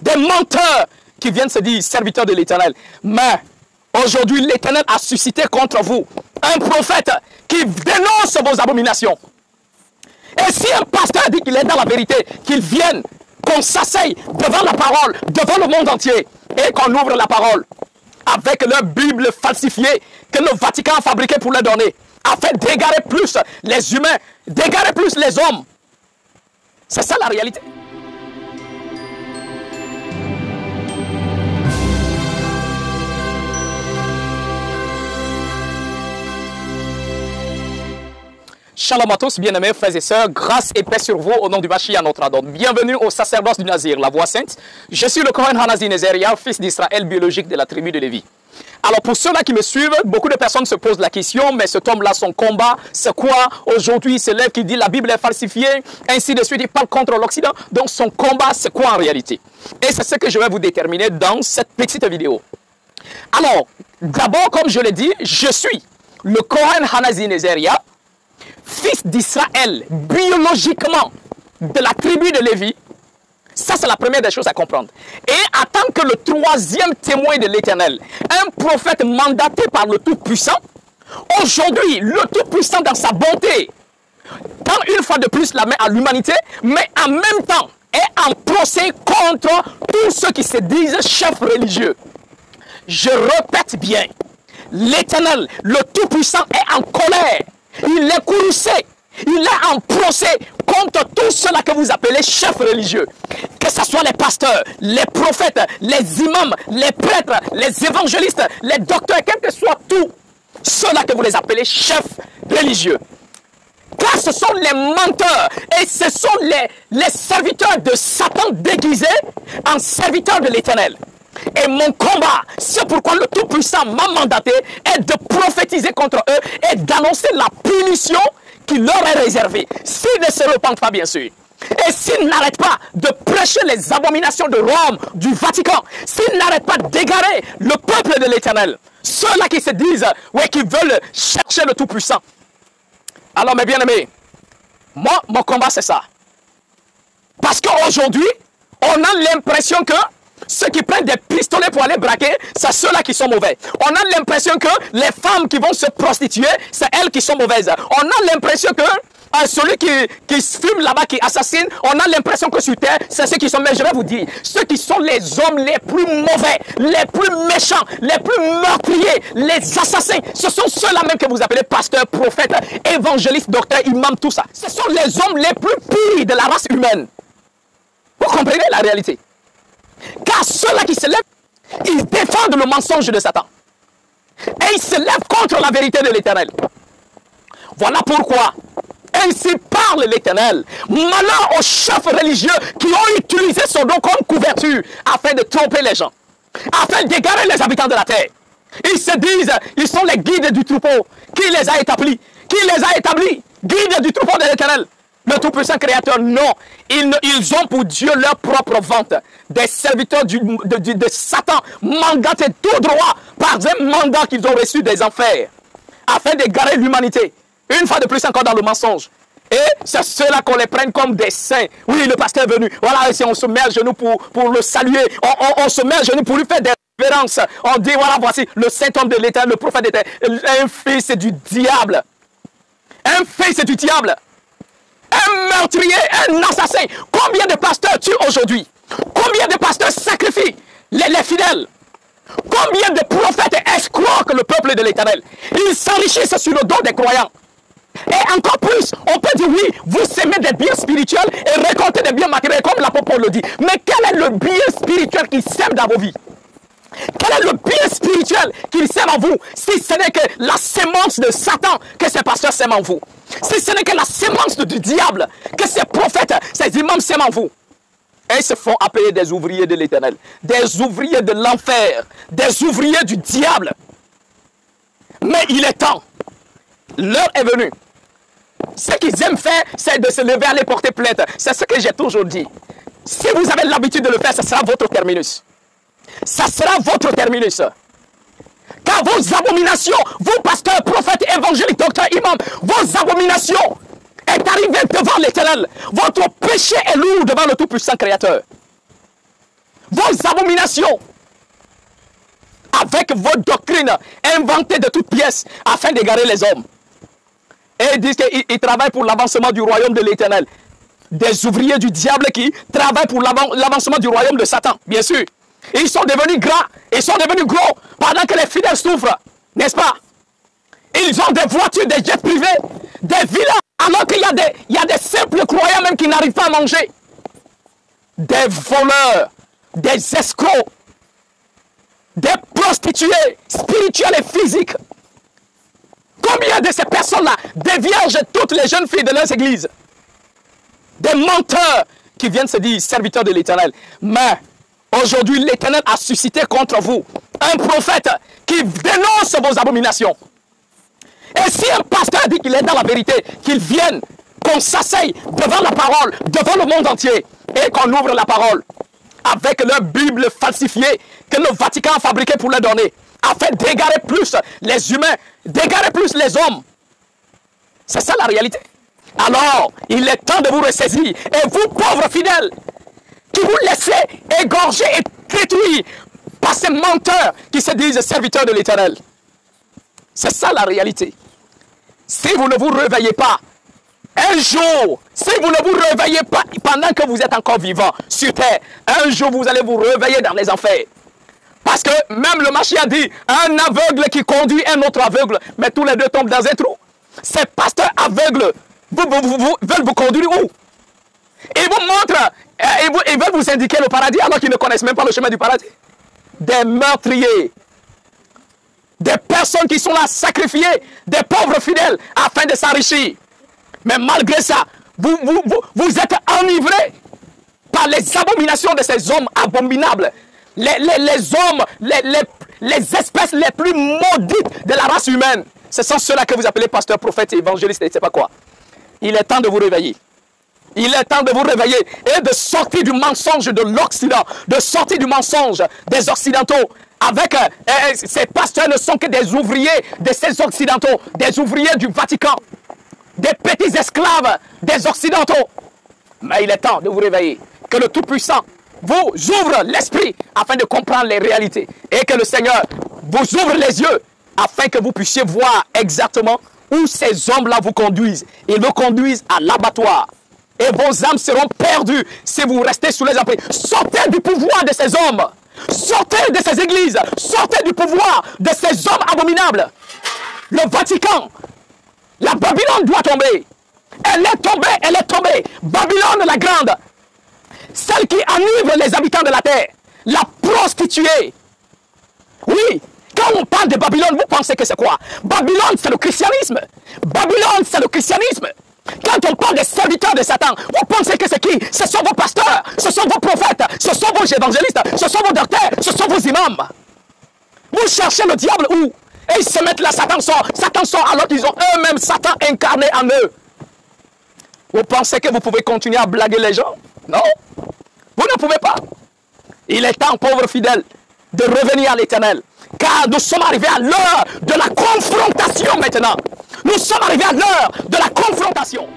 des menteurs qui viennent se dire serviteurs de l'Éternel. Mais aujourd'hui, l'Éternel a suscité contre vous un prophète qui dénonce vos abominations. Et si un pasteur dit qu'il est dans la vérité, qu'il vienne, qu'on s'asseye devant la parole, devant le monde entier, et qu'on ouvre la parole avec leur Bible falsifiée que le Vatican a fabriquée pour leur donner, afin d'égarer plus les humains, d'égarer plus les hommes. C'est ça la réalité. Shalom à tous, bien-aimés frères et sœurs, grâce et paix sur vous au nom du Mashiach notre Adon. Bienvenue au sacerdoce du Nazir, la voix sainte. Je suis le Kohen Hanazi Nezeria, fils d'Israël biologique de la tribu de Lévi. Alors pour ceux-là qui me suivent, beaucoup de personnes se posent la question, mais cet homme-là, son combat, c'est quoi? Aujourd'hui, il se lève qui dit la Bible est falsifiée, ainsi de suite, il parle contre l'Occident. Donc son combat, c'est quoi en réalité? Et c'est ce que je vais vous déterminer dans cette petite vidéo. Alors, d'abord, comme je l'ai dit, je suis le Kohen Hanazi Nezeria, fils d'Israël, biologiquement, de la tribu de Lévi. Ça, c'est la première des choses à comprendre. Et en tant que le troisième témoin de l'Éternel, un prophète mandaté par le Tout-Puissant, aujourd'hui, le Tout-Puissant dans sa bonté, tend une fois de plus la main à l'humanité, mais en même temps est en procès contre tous ceux qui se disent chefs religieux. Je répète bien, l'Éternel, le Tout-Puissant est en colère. Il est courroucé, il est en procès contre tous ceux-là que vous appelez chefs religieux. Que ce soit les pasteurs, les prophètes, les imams, les prêtres, les évangélistes, les docteurs, quel que soit tout, ceux-là que vous les appelez chefs religieux. Car ce sont les menteurs et ce sont les serviteurs de Satan déguisés en serviteurs de l'Éternel. Et mon combat, c'est pourquoi le Tout-Puissant m'a mandaté, est de prophétiser contre eux et d'annoncer la punition qui leur est réservée. S'ils ne se repentent pas, bien sûr. Et s'ils n'arrêtent pas de prêcher les abominations de Rome, du Vatican, s'ils n'arrêtent pas d'égarer le peuple de l'Éternel, ceux-là qui se disent, ouais, qui veulent chercher le Tout-Puissant. Alors, mes bien-aimés, moi, mon combat, c'est ça. Parce qu'aujourd'hui, on a l'impression que ceux qui prennent des pistolets pour aller braquer, c'est ceux-là qui sont mauvais. On a l'impression que les femmes qui vont se prostituer, c'est elles qui sont mauvaises. On a l'impression que celui qui fume là-bas, qui assassine, on a l'impression que sur terre, c'est ceux qui sont... Mais je vais vous dire, ceux qui sont les hommes les plus mauvais, les plus méchants, les plus meurtriers, les assassins, ce sont ceux-là même que vous appelez pasteurs, prophètes, évangélistes, docteurs, imams, tout ça. Ce sont les hommes les plus pires de la race humaine. Vous comprenez la réalité? Car ceux-là qui se lèvent, ils défendent le mensonge de Satan. Et ils se lèvent contre la vérité de l'Éternel. Voilà pourquoi, ainsi parle l'Éternel. Malheur aux chefs religieux qui ont utilisé son don comme couverture afin de tromper les gens, afin d'égarer les habitants de la terre. Ils se disent, ils sont les guides du troupeau. Qui les a établis? Qui les a établis? Guides du troupeau de l'Éternel. Le Tout-Puissant Créateur, non. Ils ont pour Dieu leur propre vente. Des serviteurs de Satan, mandatés tout droit par un mandat qu'ils ont reçu des enfers, afin d'égarer l'humanité. Une fois de plus encore dans le mensonge. Et c'est ceux-là qu'on les prenne comme des saints. Oui, le pasteur est venu. Voilà, si on se met à genoux pour le saluer, on se met à genoux pour lui faire des révérences. On dit, voilà, voici le saint homme de l'Éternel, le prophète de l'Éternel. Un fils du diable. Un fils du diable. Un meurtrier, un assassin. Combien de pasteurs tuent aujourd'hui? Combien de pasteurs sacrifient les fidèles? Combien de prophètes escroquent le peuple de l'Éternel? Ils s'enrichissent sur le dos des croyants. Et encore plus, on peut dire oui, vous semez des biens spirituels et récoltez des biens matériels comme l'apôtre Paul le dit. Mais quel est le bien spirituel qu'il sème dans vos vies? Quel est le bien spirituel qu'il sème en vous? Si ce n'est que la sémence de Satan que ces pasteurs sèment en vous. Si ce n'est que la sémence du diable que ces prophètes, ces imams sèment en vous. Et ils se font appeler des ouvriers de l'Éternel, des ouvriers de l'enfer, des ouvriers du diable. Mais il est temps. L'heure est venue. Ce qu'ils aiment faire, c'est de se lever à aller porter plainte. C'est ce que j'ai toujours dit. Si vous avez l'habitude de le faire, ce sera votre terminus. Ça sera votre terminus. Car vos abominations, vous pasteurs, prophètes, évangélistes, docteurs, imams, vos abominations est arrivé devant l'Éternel. Votre péché est lourd devant le Tout-Puissant Créateur. vos abominations, avec vos doctrines inventées de toutes pièces afin d'égarer les hommes. Et ils disent qu'ils travaillent pour l'avancement du royaume de l'Éternel. Des ouvriers du diable qui travaillent pour l'avancement du royaume de Satan, bien sûr. Et ils sont devenus gras, ils sont devenus gros pendant que les fidèles souffrent, n'est-ce pas? Ils ont des voitures, des jets privés, des villas, alors qu'il y a des simples croyants même qui n'arrivent pas à manger. Des voleurs, des escrocs, des prostituées spirituelles et physiques. Combien de ces personnes-là déviergent toutes les jeunes filles de leurs églises? Des menteurs qui viennent se dire serviteurs de l'Éternel. Mais aujourd'hui, l'Éternel a suscité contre vous un prophète qui dénonce vos abominations. Et si un pasteur dit qu'il est dans la vérité, qu'il vienne, qu'on s'asseye devant la parole, devant le monde entier, et qu'on ouvre la parole avec leur Bible falsifiée que le Vatican a fabriquée pour leur donner, afin d'égarer plus les humains, d'égarer plus les hommes. C'est ça la réalité. Alors, il est temps de vous ressaisir. Et vous, pauvres fidèles, qui vous laissez égorger et détruire par ces menteurs qui se disent serviteurs de l'Éternel. C'est ça la réalité. Si vous ne vous réveillez pas, un jour, si vous ne vous réveillez pas pendant que vous êtes encore vivant sur terre, un jour vous allez vous réveiller dans les enfers. Parce que même le Mashiach dit, un aveugle qui conduit un autre aveugle, mais tous les deux tombent dans un trou. Ces pasteurs aveugles veulent vous conduire où? Ils vous montrent, ils veulent vous indiquer le paradis alors qu'ils ne connaissent même pas le chemin du paradis. Des meurtriers, des personnes qui sont là sacrifiées, des pauvres fidèles afin de s'enrichir. Mais malgré ça, vous êtes enivrés par les abominations de ces hommes abominables. Les hommes, les espèces les plus maudites de la race humaine. Ce sont ceux-là que vous appelez pasteurs, prophètes, évangélistes et je ne sais pas quoi. Il est temps de vous réveiller. Il est temps de vous réveiller et de sortir du mensonge de l'Occident, de sortir du mensonge des Occidentaux. Avec ces pasteurs ne sont que des ouvriers de ces Occidentaux, des ouvriers du Vatican, des petits esclaves des Occidentaux. Mais il est temps de vous réveiller. Que le Tout-Puissant vous ouvre l'esprit afin de comprendre les réalités. Et que le Seigneur vous ouvre les yeux afin que vous puissiez voir exactement où ces hommes-là vous conduisent. Ils vous conduisent à l'abattoir. Et vos âmes seront perdues si vous restez sous les empris. Sortez du pouvoir de ces hommes. Sortez de ces églises. Sortez du pouvoir de ces hommes abominables. Le Vatican, la Babylone doit tomber. Elle est tombée, elle est tombée. Babylone la grande. Celle qui enivre les habitants de la terre. La prostituée. Oui, quand on parle de Babylone, vous pensez que c'est quoi? Babylone, c'est le christianisme. Babylone, c'est le christianisme. Quand on parle des serviteurs de Satan, vous pensez que c'est qui? Ce sont vos pasteurs, ce sont vos prophètes, ce sont vos évangélistes, ce sont vos docteurs, ce sont vos imams. Vous cherchez le diable où? Et ils se mettent là, Satan sort alors qu'ils ont eux-mêmes Satan incarné en eux. Vous pensez que vous pouvez continuer à blaguer les gens? Non, vous ne pouvez pas. Il est temps, pauvres fidèles, de revenir à l'Éternel. Car nous sommes arrivés à l'heure de la confrontation maintenant. Nous sommes arrivés à l'heure de la confrontation.